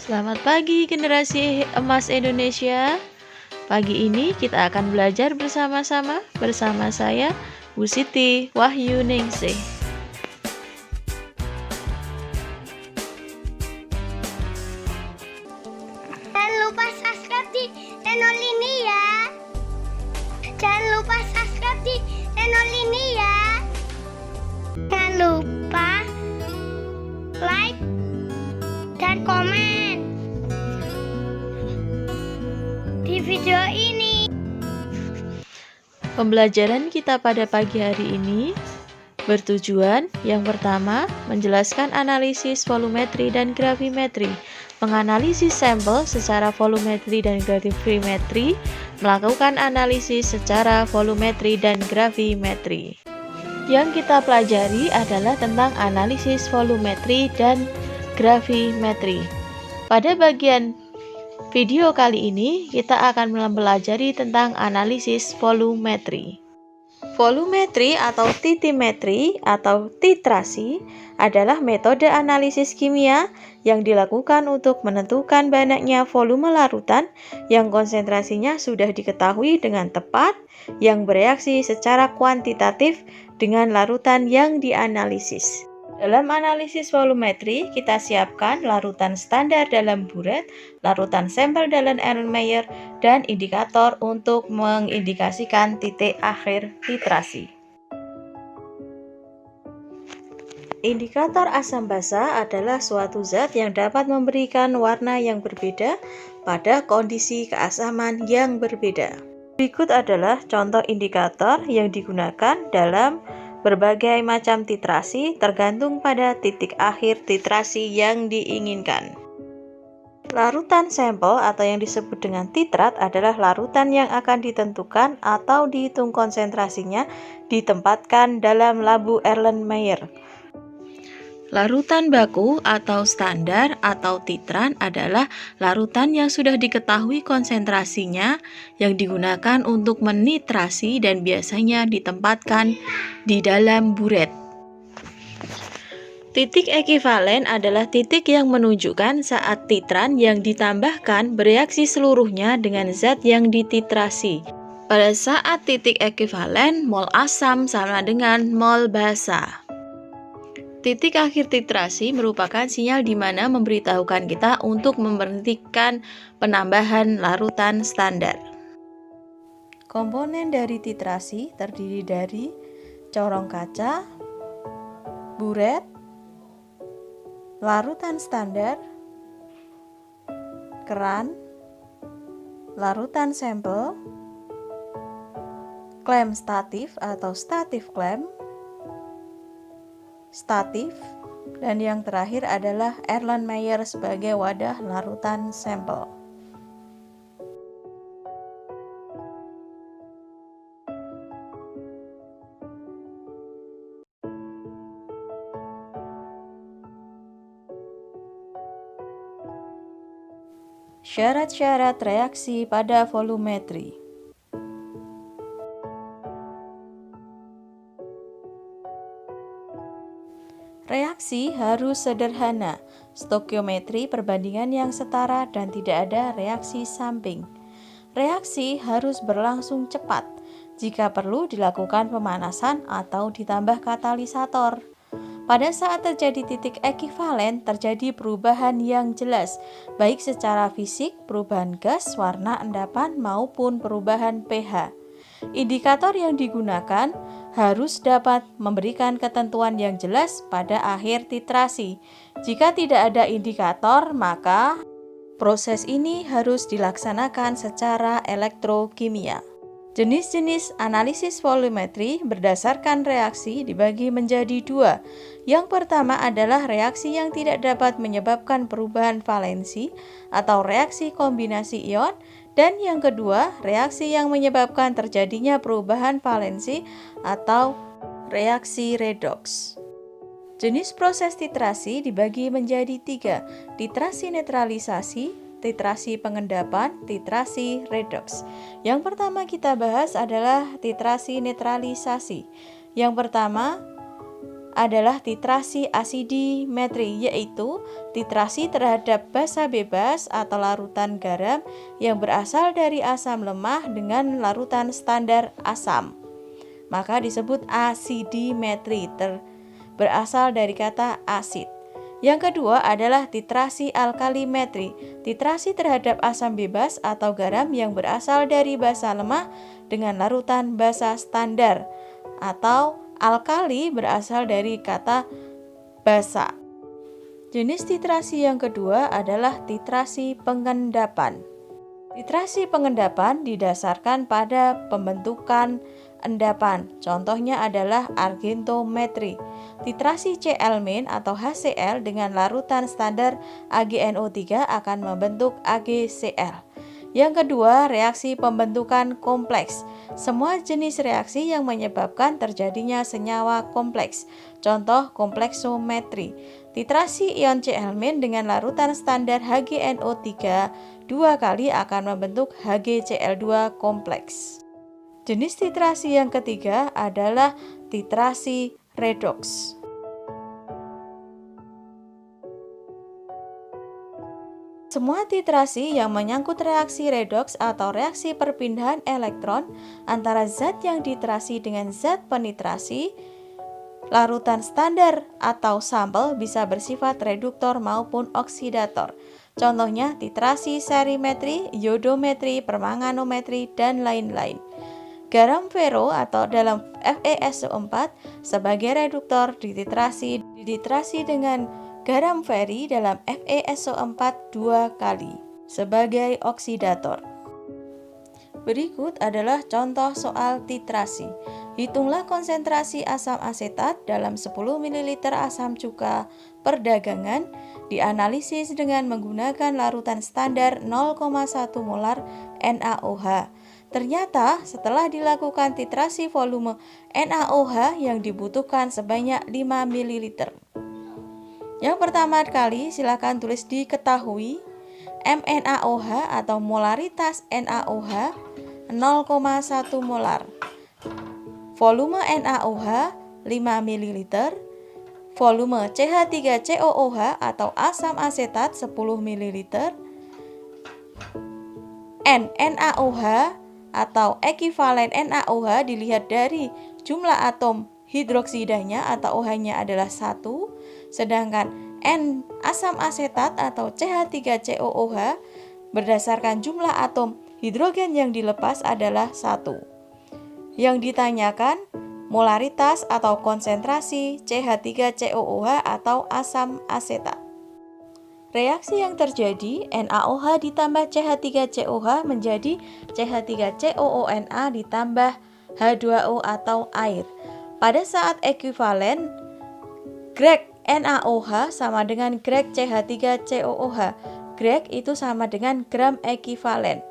Selamat pagi generasi emas Indonesia. Pagi ini kita akan belajar bersama-sama bersama saya Bu Siti Wahyu Ningsih. Jangan lupa subscribe di channel ini ya. Jangan lupa subscribe di channel ini ya. Jangan lupa like dan komen di video ini. Pembelajaran kita pada pagi hari ini bertujuan yang pertama menjelaskan analisis volumetri dan gravimetri, menganalisis sampel secara volumetri dan gravimetri, melakukan analisis secara volumetri dan gravimetri. Yang kita pelajari adalah tentang analisis volumetri dan gravimetri. Pada bagian video kali ini kita akan mempelajari tentang analisis volumetri. Volumetri atau titimetri atau titrasi adalah metode analisis kimia yang dilakukan untuk menentukan banyaknya volume larutan yang konsentrasinya sudah diketahui dengan tepat, yang bereaksi secara kuantitatif dengan larutan yang dianalisis. Dalam analisis volumetri, kita siapkan larutan standar dalam buret, larutan sampel dalam Erlenmeyer, dan indikator untuk mengindikasikan titik akhir titrasi. Indikator asam basa adalah suatu zat yang dapat memberikan warna yang berbeda pada kondisi keasaman yang berbeda. Berikut adalah contoh indikator yang digunakan dalam berbagai macam titrasi tergantung pada titik akhir titrasi yang diinginkan. Larutan sampel atau yang disebut dengan titrat adalah larutan yang akan ditentukan atau dihitung konsentrasinya ditempatkan dalam labu Erlenmeyer. Larutan baku atau standar atau titran adalah larutan yang sudah diketahui konsentrasinya yang digunakan untuk menitrasi dan biasanya ditempatkan di dalam buret. Titik ekivalen adalah titik yang menunjukkan saat titran yang ditambahkan bereaksi seluruhnya dengan zat yang dititrasi. Pada saat titik ekivalen, mol asam sama dengan mol basa. Titik akhir titrasi merupakan sinyal di mana memberitahukan kita untuk memberhentikan penambahan larutan standar. Komponen dari titrasi terdiri dari corong kaca, buret, larutan standar, keran, larutan sampel, klem statif atau statif klem, statif, dan yang terakhir adalah Erlenmeyer sebagai wadah larutan sampel. Syarat-syarat reaksi pada volumetri. Reaksi harus sederhana, stokiometri perbandingan yang setara dan tidak ada reaksi samping. Reaksi harus berlangsung cepat, jika perlu dilakukan pemanasan atau ditambah katalisator. Pada saat terjadi titik ekivalen, terjadi perubahan yang jelas, baik secara fisik, perubahan gas, warna endapan, maupun perubahan pH. Indikator yang digunakan harus dapat memberikan ketentuan yang jelas pada akhir titrasi. Jika tidak ada indikator, maka proses ini harus dilaksanakan secara elektrokimia. Jenis-jenis analisis volumetri berdasarkan reaksi dibagi menjadi dua. Yang pertama adalah reaksi yang tidak dapat menyebabkan perubahan valensi atau reaksi kombinasi ion, dan yang kedua, reaksi yang menyebabkan terjadinya perubahan valensi atau reaksi redoks. Jenis proses titrasi dibagi menjadi tiga: titrasi netralisasi, titrasi pengendapan, titrasi redoks. Yang pertama kita bahas adalah titrasi netralisasi. Yang pertama adalah titrasi asidimetri, yaitu titrasi terhadap basa bebas atau larutan garam yang berasal dari asam lemah dengan larutan standar asam. Maka disebut asidimetri, berasal dari kata asid. Yang kedua adalah titrasi alkalimetri, titrasi terhadap asam bebas atau garam yang berasal dari basa lemah dengan larutan basa standar, atau alkali berasal dari kata basa. Jenis titrasi yang kedua adalah titrasi pengendapan. Titrasi pengendapan didasarkan pada pembentukan endapan. Contohnya adalah argentometri. Titrasi Cl- atau HCl dengan larutan standar AgNO3 akan membentuk AgCl. Yang kedua, reaksi pembentukan kompleks. Semua jenis reaksi yang menyebabkan terjadinya senyawa kompleks. Contoh kompleksometri. Titrasi ion Cl- dengan larutan standar HgNO3 dua kali akan membentuk HgCl2 kompleks. Jenis titrasi yang ketiga adalah titrasi redoks. Semua titrasi yang menyangkut reaksi redoks atau reaksi perpindahan elektron antara zat yang titrasi dengan zat penitrasi, larutan standar atau sampel bisa bersifat reduktor maupun oksidator. Contohnya titrasi serimetri, iodometri, permanganometri, dan lain-lain. Garam fero atau dalam FeSO4 sebagai reduktor dititrasi dengan garam feri dalam FeSO4 dua kali sebagai oksidator. Berikut adalah contoh soal titrasi. Hitunglah konsentrasi asam asetat dalam 10 ml asam cuka perdagangan, dianalisis dengan menggunakan larutan standar 0,1 molar NaOH. Ternyata setelah dilakukan titrasi volume NaOH yang dibutuhkan sebanyak 5 ml. Yang pertama kali silakan tulis diketahui MnAOH atau molaritas NaOH 0,1 molar. Volume NaOH 5 ml. Volume CH3COOH atau asam asetat 10 ml. NaOH atau ekivalen NaOH dilihat dari jumlah atom hidroksidanya atau OH-nya adalah 1, sedangkan N asam asetat atau CH3COOH berdasarkan jumlah atom hidrogen yang dilepas adalah 1. Yang ditanyakan molaritas atau konsentrasi CH3COOH atau asam asetat. Reaksi yang terjadi NaOH ditambah CH3COOH menjadi CH3COONA ditambah H2O atau air. Pada saat ekivalen, grek NaOH sama dengan grek CH3COOH. Grek itu sama dengan gram ekivalen.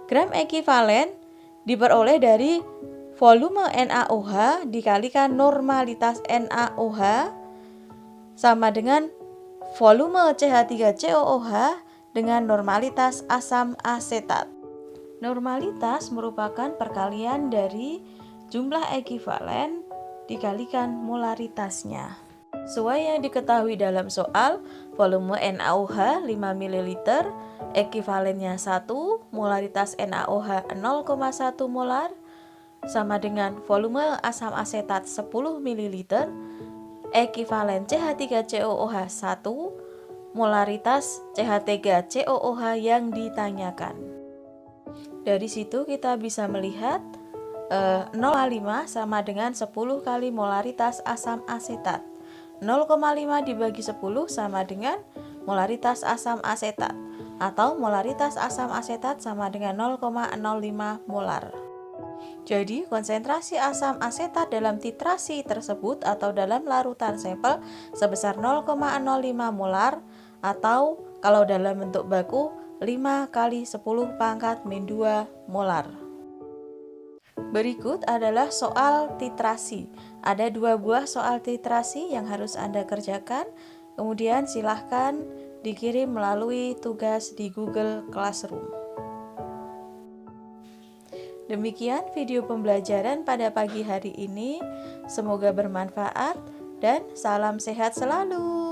Gram ekivalen diperoleh dari volume NaOH dikalikan normalitas NaOH sama dengan volume CH3COOH dengan normalitas asam asetat. Normalitas merupakan perkalian dari jumlah ekivalen dikalikan molaritasnya. Sesuai yang diketahui dalam soal, volume NaOH 5 ml, ekivalennya 1, molaritas NaOH 0,1 molar, sama dengan volume asam asetat 10 ml, ekivalen CH3COOH 1, molaritas CH3COOH yang ditanyakan. Dari situ kita bisa melihat 0,5 sama dengan 10 kali molaritas asam asetat. 0,5 dibagi 10 sama dengan molaritas asam asetat, atau molaritas asam asetat sama dengan 0,05 molar. Jadi, konsentrasi asam asetat dalam titrasi tersebut atau dalam larutan sampel sebesar 0,05 molar, atau kalau dalam bentuk baku 5 kali 10 pangkat min 2 molar. Berikut adalah soal titrasi. Ada 2 buah soal titrasi yang harus Anda kerjakan. Kemudian silahkan dikirim melalui tugas di Google Classroom. Demikian video pembelajaran pada pagi hari ini. Semoga bermanfaat. dan salam sehat selalu.